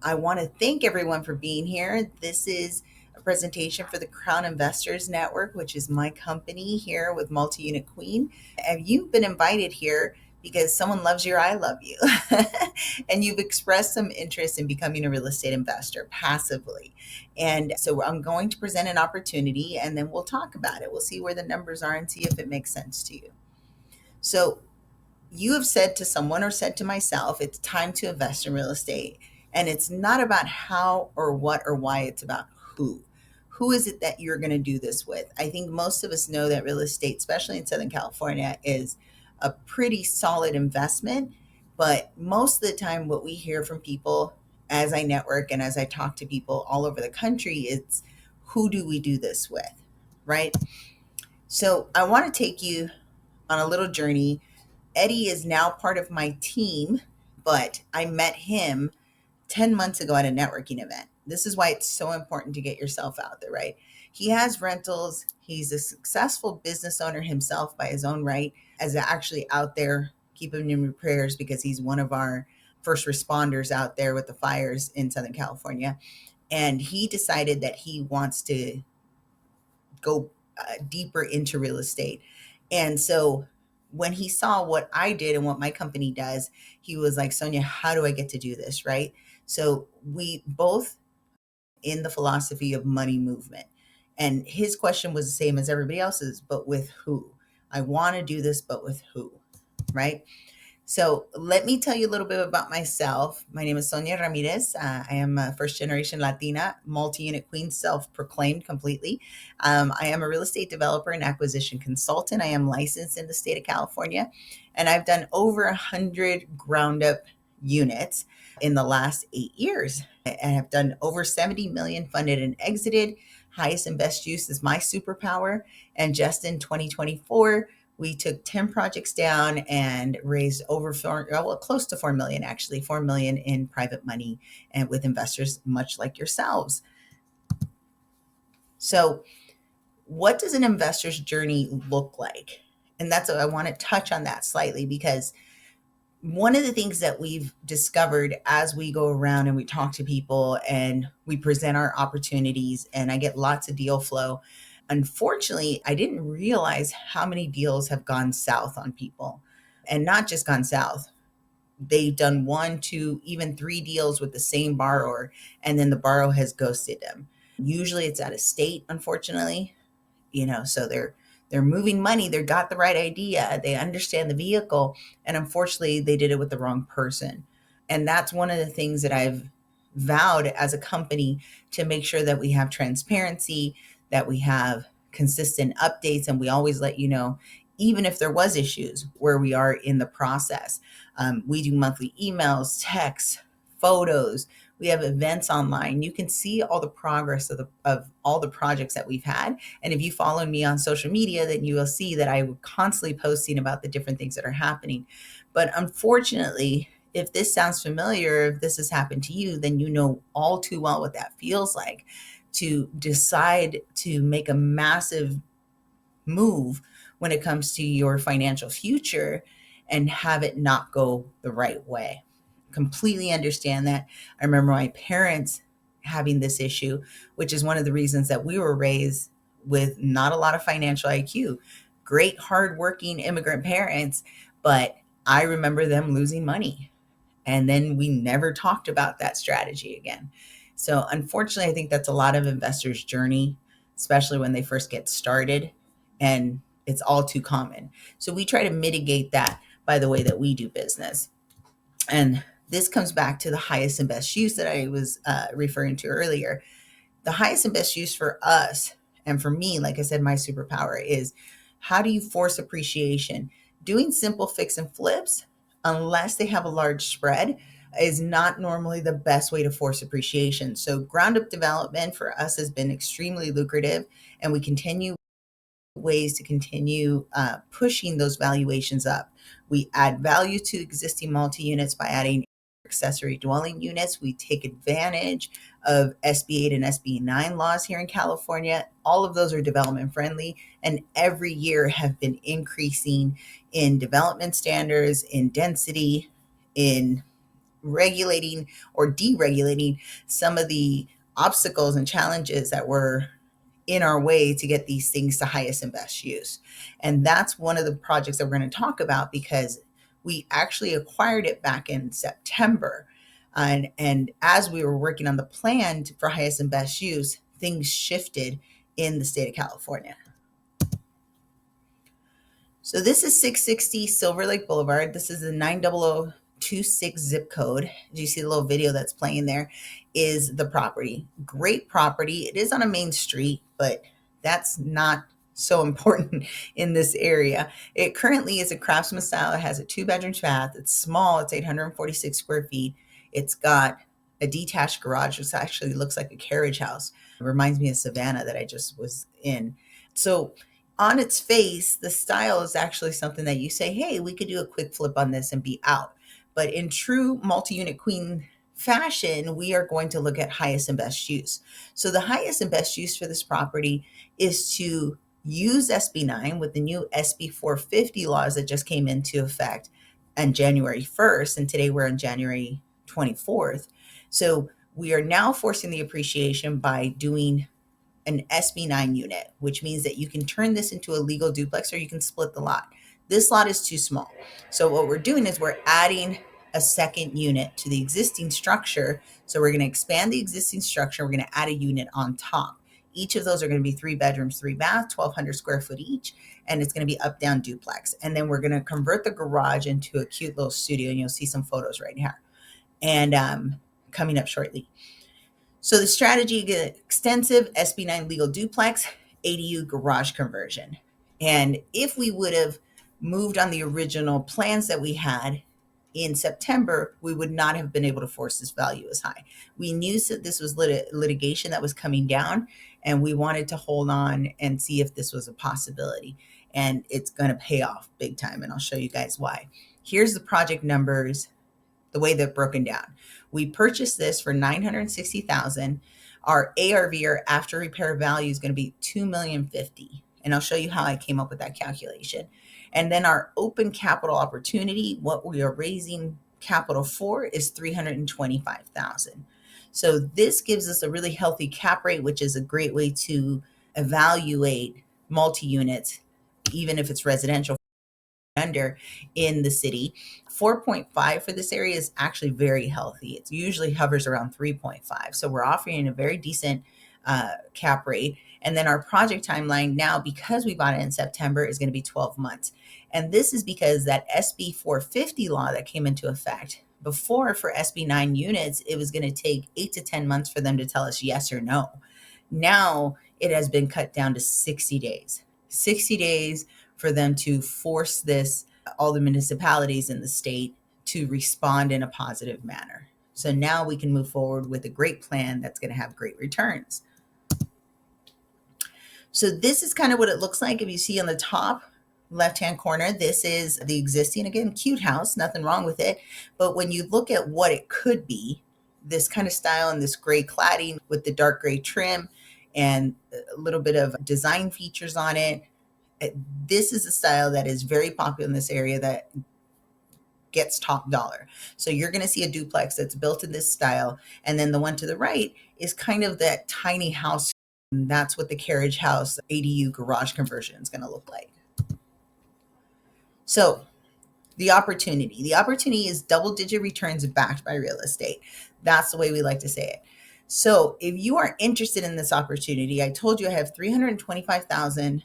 I want to thank everyone for being here. This is a presentation for the Crown Investors Network, which is my company here with Multi Unit Queen. And you've been invited here because someone loves you or I love you. And you've expressed some interest in becoming a real estate investor passively. And so I'm going to present an opportunity and then we'll talk about it. We'll see where the numbers are and see if it makes sense to you. So you have said to someone or said to myself, it's time to invest in real estate. And it's not about how or what or why, it's about who. Who is it that you're going to do this with? I think most of us know that real estate, especially in Southern California, is a pretty solid investment. But most of the time, what we hear from people as I network and as I talk to people all over the country, it's who do we do this with, right? So I want to take you on a little journey. Eddie is now part of my team, but I met him 10 months ago at a networking event. This is why it's so important to get yourself out there, right? He has rentals. He's a successful business owner himself by his own right, as actually out there. Keep him in your prayers because he's one of our first responders out there with the fires in Southern California. And he decided that he wants to go deeper into real estate. And so when he saw what I did and what my company does, he was like, Sonia, how do I get to do this? Right. So we both in the philosophy of money movement. And his question was the same as everybody else's, but with who? I want to do this, but with who? Right. So let me tell you a little bit about myself. My name is Sonia Ramirez. I am a first generation Latina, multi-unit queen, self-proclaimed completely. I am a real estate developer and acquisition consultant. I am licensed in the state of California, and I've done over 100 ground up units in the last 8 years. I have done over 70 million funded and exited. Highest and best use is my superpower. And just in 2024, we took 10 projects down and raised over close to 4 million, actually 4 million in private money and with investors much like yourselves. So what does an investor's journey look like? And that's what I want to touch on that slightly, because one of the things that we've discovered as we go around and we talk to people and we present our opportunities and I get lots of deal flow. Unfortunately, I didn't realize how many deals have gone south on people, and not just gone south. They've done one, two, even three deals with the same borrower, and then the borrower has ghosted them. Usually it's out of state, unfortunately, so they're moving money, they got the right idea, they understand the vehicle, and unfortunately they did it with the wrong person. And that's one of the things that I've vowed as a company, to make sure that we have transparency, that we have consistent updates, and we always let you know, even if there was issues, where we are in the process. We do monthly emails, texts, photos. We have events online. You can see all the progress of all the projects that we've had. And if you follow me on social media, then you will see that I'm constantly posting about the different things that are happening. But unfortunately, if this sounds familiar, if this has happened to you, then you know all too well what that feels like, to decide to make a massive move when it comes to your financial future and have it not go the right way. Completely understand that. I remember my parents having this issue, which is one of the reasons that we were raised with not a lot of financial IQ. Great, hardworking immigrant parents, but I remember them losing money. And then we never talked about that strategy again. So, unfortunately, I think that's a lot of investors' journey, especially when they first get started. And it's all too common. So, we try to mitigate that by the way that we do business. And this comes back to the highest and best use that I was referring to earlier. The highest and best use for us, and for me, like I said, my superpower is, how do you force appreciation? Doing simple fix and flips, unless they have a large spread, is not normally the best way to force appreciation. So ground up development for us has been extremely lucrative, and we continue ways to continue pushing those valuations up. We add value to existing multi-units by adding accessory dwelling units. We take advantage of SB 8 and SB 9 laws here in California. All of those are development friendly, and every year have been increasing in development standards, in density, in regulating or deregulating some of the obstacles and challenges that were in our way to get these things to highest and best use. And that's one of the projects that we're going to talk about because we actually acquired it back in September. And as we were working on the plan for highest and best use, things shifted in the state of California. So this is 660 Silver Lake Boulevard. This is the 90026 zip code. Do you see the little video that's playing there? Is the property. Great property. It is on a main street, but that's not so important in this area. It currently is a craftsman style. It has a 2-bedroom bath. It's small. It's 846 square feet. It's got a detached garage, which actually looks like a carriage house. It reminds me of Savannah that I just was in. So on its face, the style is actually something that you say, hey, we could do a quick flip on this and be out. But in true multi-unit queen fashion, we are going to look at highest and best use. So the highest and best use for this property is to use SB9 with the new SB 450 laws that just came into effect on January 1st. And today we're on January 24th. So we are now forcing the appreciation by doing an SB9 unit, which means that you can turn this into a legal duplex or you can split the lot. This lot is too small. So what we're doing is we're adding a second unit to the existing structure. So we're going to expand the existing structure. We're going to add a unit on top. Each of those are going to be 3 bedrooms, 3 baths, 1,200 square foot each. And it's going to be up down duplex. And then we're going to convert the garage into a cute little studio. And you'll see some photos right here and coming up shortly. So the strategy, extensive SB9 legal duplex, ADU garage conversion. And if we would have moved on the original plans that we had in September, we would not have been able to force this value as high. We knew that this was litigation that was coming down, and we wanted to hold on and see if this was a possibility. And it's going to pay off big time, and I'll show you guys why. Here's the project numbers, the way they're broken down. We purchased this for $960,000. Our ARV, or after repair value, is going to be $2,050,000. And I'll show you how I came up with that calculation. And then our open capital opportunity, what we are raising capital for, is $325,000. So this gives us a really healthy cap rate, which is a great way to evaluate multi-units, even if it's residential under in the city. 4.5 for this area is actually very healthy. It usually hovers around 3.5. So we're offering a very decent cap rate. And then our project timeline now, because we bought it in September, is going to be 12 months. And this is because that SB 450 law that came into effect before, for SB 9 units, it was going to take 8 to 10 months for them to tell us yes or no. Now it has been cut down to 60 days. 60 days for them to force this, all the municipalities in the state, to respond in a positive manner. So now we can move forward with a great plan that's going to have great returns. So this is kind of what it looks like. If you see on the top left-hand corner, this is the existing, again, cute house, nothing wrong with it. But when you look at what it could be, this kind of style and this gray cladding with the dark gray trim and a little bit of design features on it, this is a style that is very popular in this area that gets top dollar. So you're going to see a duplex that's built in this style. And then the one to the right is kind of that tiny house. And that's what the carriage house ADU garage conversion is going to look like. So the opportunity is double-digit returns backed by real estate. That's the way we like to say it. So if you are interested in this opportunity, I told you I have $325,000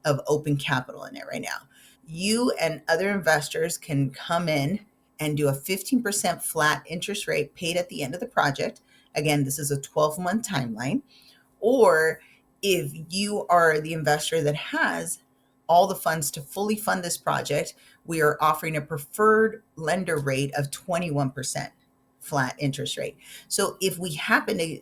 of open capital in it right now. You and other investors can come in and do a 15% flat interest rate paid at the end of the project. Again, this is a 12-month timeline. Or if you are the investor that has all the funds to fully fund this project, we are offering a preferred lender rate of 21% flat interest rate. So if we happen to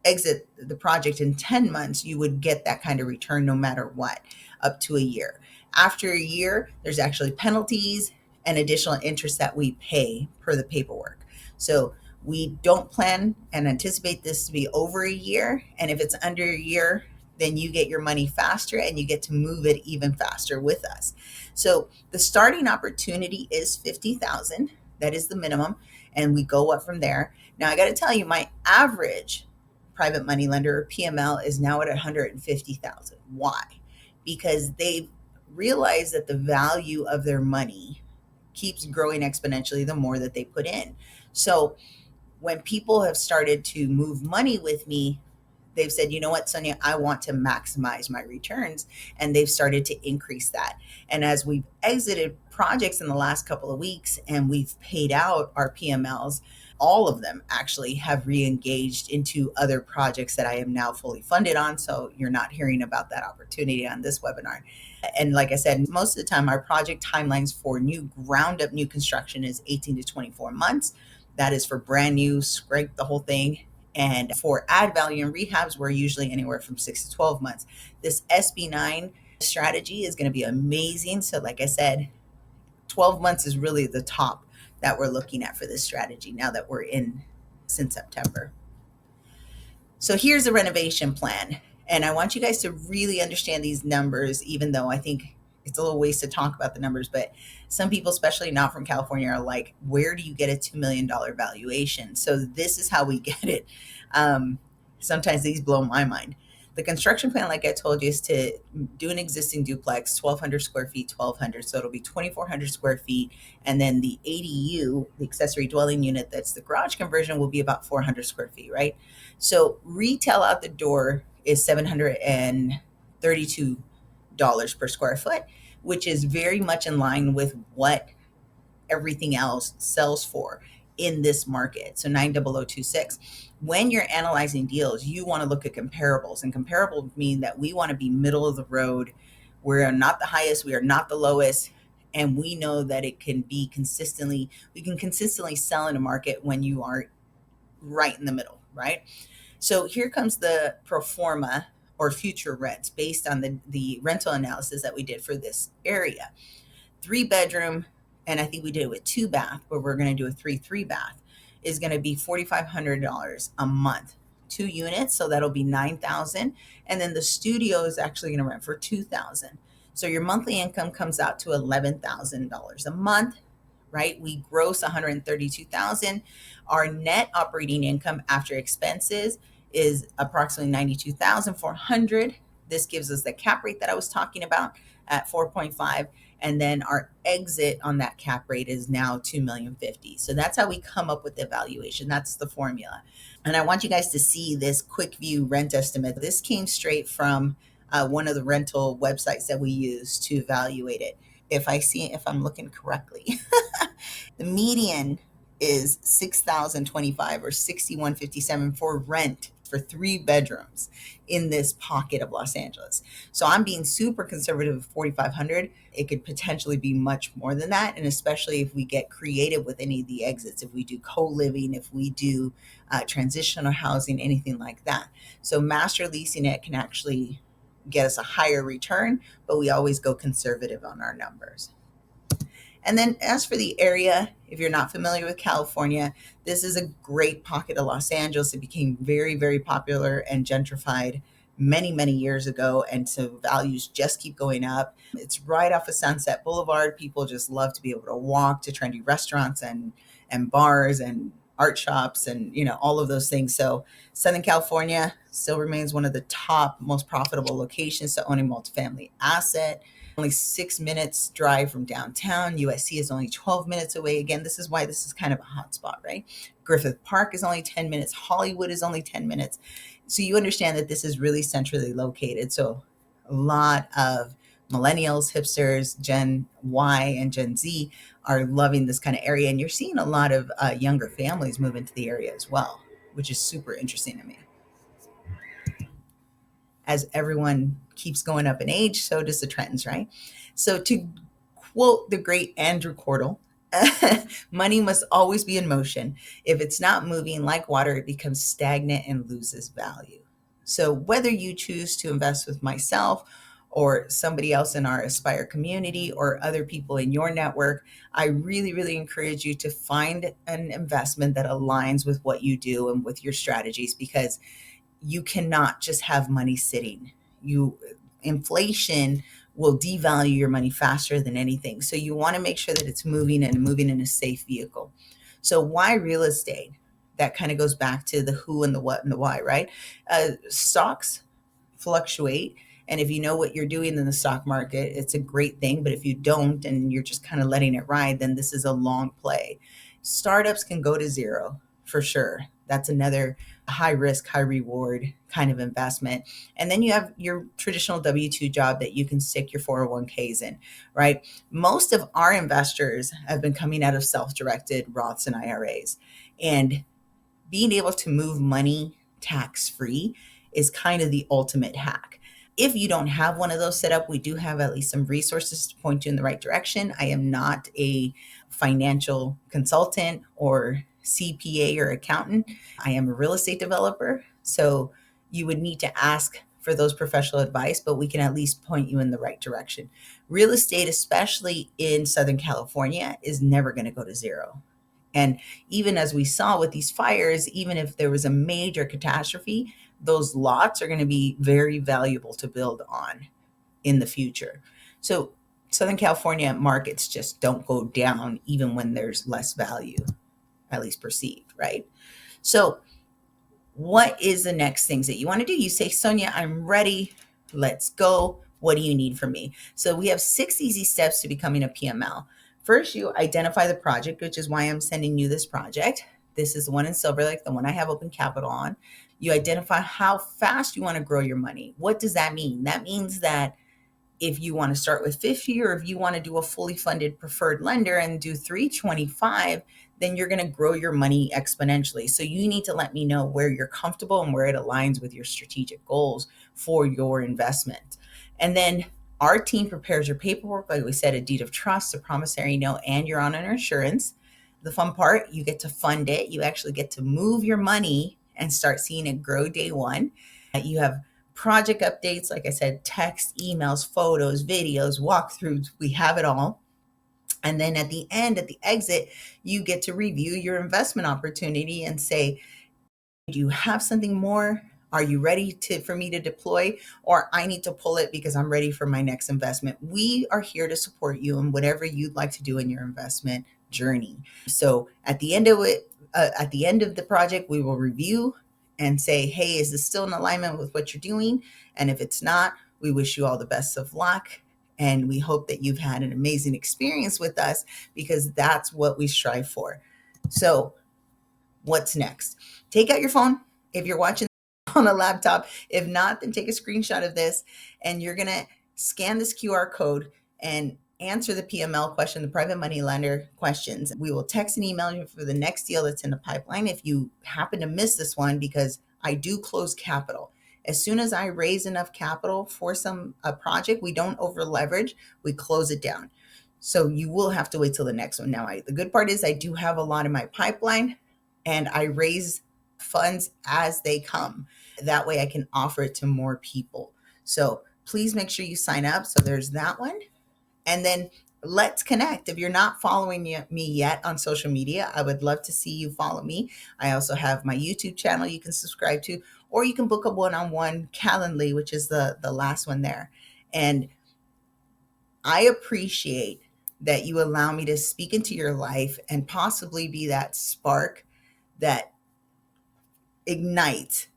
exit the project in 10 months, you would get that kind of return no matter what, up to a year. After a year, there's actually penalties and additional interest that we pay per the paperwork. So we don't plan and anticipate this to be over a year. And if it's under a year, then you get your money faster and you get to move it even faster with us. So the starting opportunity is $50,000. That is the minimum. and we go up from there. Now I got to tell you, my average private money lender, or PML, is now at 150,000. Why? Because they've realized that the value of their money keeps growing exponentially the more that they put in. So when people have started to move money with me, they've said, you know what, Sonia, I want to maximize my returns. And they've started to increase that. And as we've exited projects in the last couple of weeks and we've paid out our PMLs, all of them actually have re-engaged into other projects that I am now fully funded on. So you're not hearing about that opportunity on this webinar. And like I said, most of the time our project timelines for new ground up new construction is 18 to 24 months. That is for brand new, scrape the whole thing. And for add value and rehabs, we're usually anywhere from 6 to 12 months. This SB9 strategy is going to be amazing. So like I said, 12 months is really the top that we're looking at for this strategy now that we're in since September. So here's a renovation plan. And I want you guys to really understand these numbers, even though I think it's a little waste to talk about the numbers, but some people, especially not from California, are like, where do you get a $2 million valuation? So this is how we get it. Sometimes these blow my mind. The construction plan, like I told you, is to do an existing duplex, 1,200 square feet, 1,200. So it'll be 2,400 square feet. And then the ADU, the accessory dwelling unit, that's the garage conversion, will be about 400 square feet, right? So retail out the door is $732 per square foot, which is very much in line with what everything else sells for in this market. So 90026. When you're analyzing deals, you want to look at comparables, and comparables mean that we want to be middle of the road. We're not the highest, we are not the lowest, and we know that we can consistently sell in a market when you are right in the middle, right? So here comes the pro forma or future rents based on the rental analysis that we did for this area. 3-bedroom, and I think we did it with 2-bath, but we're going to do a 3-bath, is going to be $4,500 a month. 2 units, so that'll be $9,000, and then the studio is actually going to rent for $2,000. So your monthly income comes out to $11,000 a month, right? We gross $132,000. Our net operating income after expenses is approximately $92,400. This gives us the cap rate that I was talking about at 4.5. And then our exit on that cap rate is now $2,050,000. So that's how we come up with the valuation. That's the formula. And I want you guys to see this quick view rent estimate. This came straight from one of the rental websites that we use to evaluate it. If I'm looking correctly, the median is 6,025 or 6,157 for rent for 3 bedrooms in this pocket of Los Angeles. So I'm being super conservative of 4,500. It could potentially be much more than that. And especially if we get creative with any of the exits, if we do co-living, if we do transitional housing, anything like that. So master leasing it can actually get us a higher return, but we always go conservative on our numbers. And then as for the area, if you're not familiar with California, this is a great pocket of Los Angeles. It became very, very popular and gentrified many, many years ago. And so values just keep going up. It's right off of Sunset Boulevard. People just love to be able to walk to trendy restaurants and bars and art shops and, all of those things. So Southern California still remains one of the top most profitable locations to own a multifamily asset. Only 6 minutes drive from downtown. USC is only 12 minutes away. Again, this is why this is kind of a hot spot, right? Griffith Park is only 10 minutes. Hollywood is only 10 minutes. So you understand that this is really centrally located. So a lot of millennials, hipsters, Gen Y and Gen Z are loving this kind of area. And you're seeing a lot of younger families move into the area as well, which is super interesting to me. As everyone keeps going up in age, so does the trends, right? So to quote the great Andrew Cordell, money must always be in motion. If it's not moving like water, it becomes stagnant and loses value. So whether you choose to invest with myself or somebody else in our Aspire community or other people in your network, I really, really encourage you to find an investment that aligns with what you do and with your strategies, because you cannot just have money sitting. Inflation will devalue your money faster than anything. So you want to make sure that it's moving and moving in a safe vehicle. So why real estate? That kind of goes back to the who and the what and the why, right? Stocks fluctuate. And if you know what you're doing in the stock market, it's a great thing. But if you don't and you're just kind of letting it ride, then this is a long play. Startups can go to zero for sure. That's another high risk, high reward kind of investment. And then you have your traditional W 2 job that you can stick your 401ks in, right? Most of our investors have been coming out of self directed Roths and IRAs. And being able to move money tax free is kind of the ultimate hack. If you don't have one of those set up, we do have at least some resources to point you in the right direction. I am not a financial consultant or CPA or accountant. I am a real estate developer. So you would need to ask for those professional advice, but we can at least point you in the right direction. Real estate, especially in Southern California, is never going to go to zero. And even as we saw with these fires, even if there was a major catastrophe, those lots are going to be very valuable to build on in the future. So Southern California markets just don't go down even when there's less value, at least perceived, right? So what is the next things that you want to do? You say, Sonia, I'm ready. Let's go. What do you need from me? So we have 6 easy steps to becoming a PML. First, you identify the project, which is why I'm sending you this project. This is the one in Silverlake, the one I have open capital on. You identify how fast you want to grow your money. What does that mean? That means that if you want to start with 50, or if you want to do a fully funded preferred lender and do 325, then you're going to grow your money exponentially. So you need to let me know where you're comfortable and where it aligns with your strategic goals for your investment. And then our team prepares your paperwork, like we said, a deed of trust, a promissory note, and your honor insurance. The fun part, you get to fund it. You actually get to move your money and start seeing it grow day one. You have project updates, like I said, text, emails, photos, videos, walkthroughs. We have it all. And then at the end, at the exit, you get to review your investment opportunity and say, do you have something more? Are you ready for me to deploy, or I need to pull it because I'm ready for my next investment? We are here to support you in whatever you'd like to do in your investment journey. So at the end of it, at the end of the project, we will review and say, hey, is this still in alignment with what you're doing? And if it's not, we wish you all the best of luck. And we hope that you've had an amazing experience with us, because that's what we strive for. So what's next? Take out your phone if you're watching on a laptop. If not, then take a screenshot of this, and you're going to scan this QR code and answer the PML question, the private money lender questions. We will text and email you for the next deal that's in the pipeline. If you happen to miss this one, because I do close capital. As soon as I raise enough capital for a project, we don't over leverage, we close it down. So you will have to wait till the next one. Now, the good part is I do have a lot in my pipeline, and I raise funds as they come. That way I can offer it to more people. So please make sure you sign up. So there's that one. And then let's connect. If you're not following me yet on social media, I would love to see you follow me. I also have my YouTube channel you can subscribe to, or you can book a one-on-one Calendly, which is the last one there. And I appreciate that you allow me to speak into your life and possibly be that spark that ignites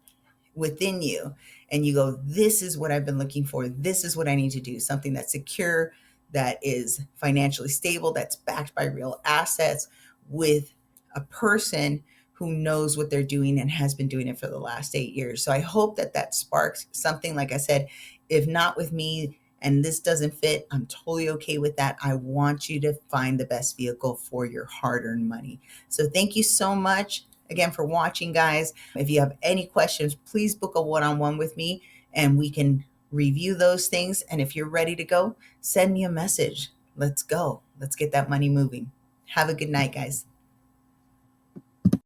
within you, and you go, this is what I've been looking for. This is what I need to do. Something that's secure, that is financially stable, that's backed by real assets, with a person who knows what they're doing and has been doing it for the last 8 years. So I hope that sparks something. Like I said, if not with me and this doesn't fit, I'm totally okay with that. I want you to find the best vehicle for your hard-earned money. So thank you so much again for watching, guys. If you have any questions, please book a one-on-one with me and we can review those things. And if you're ready to go, send me a message. Let's go. Let's get that money moving. Have a good night, guys.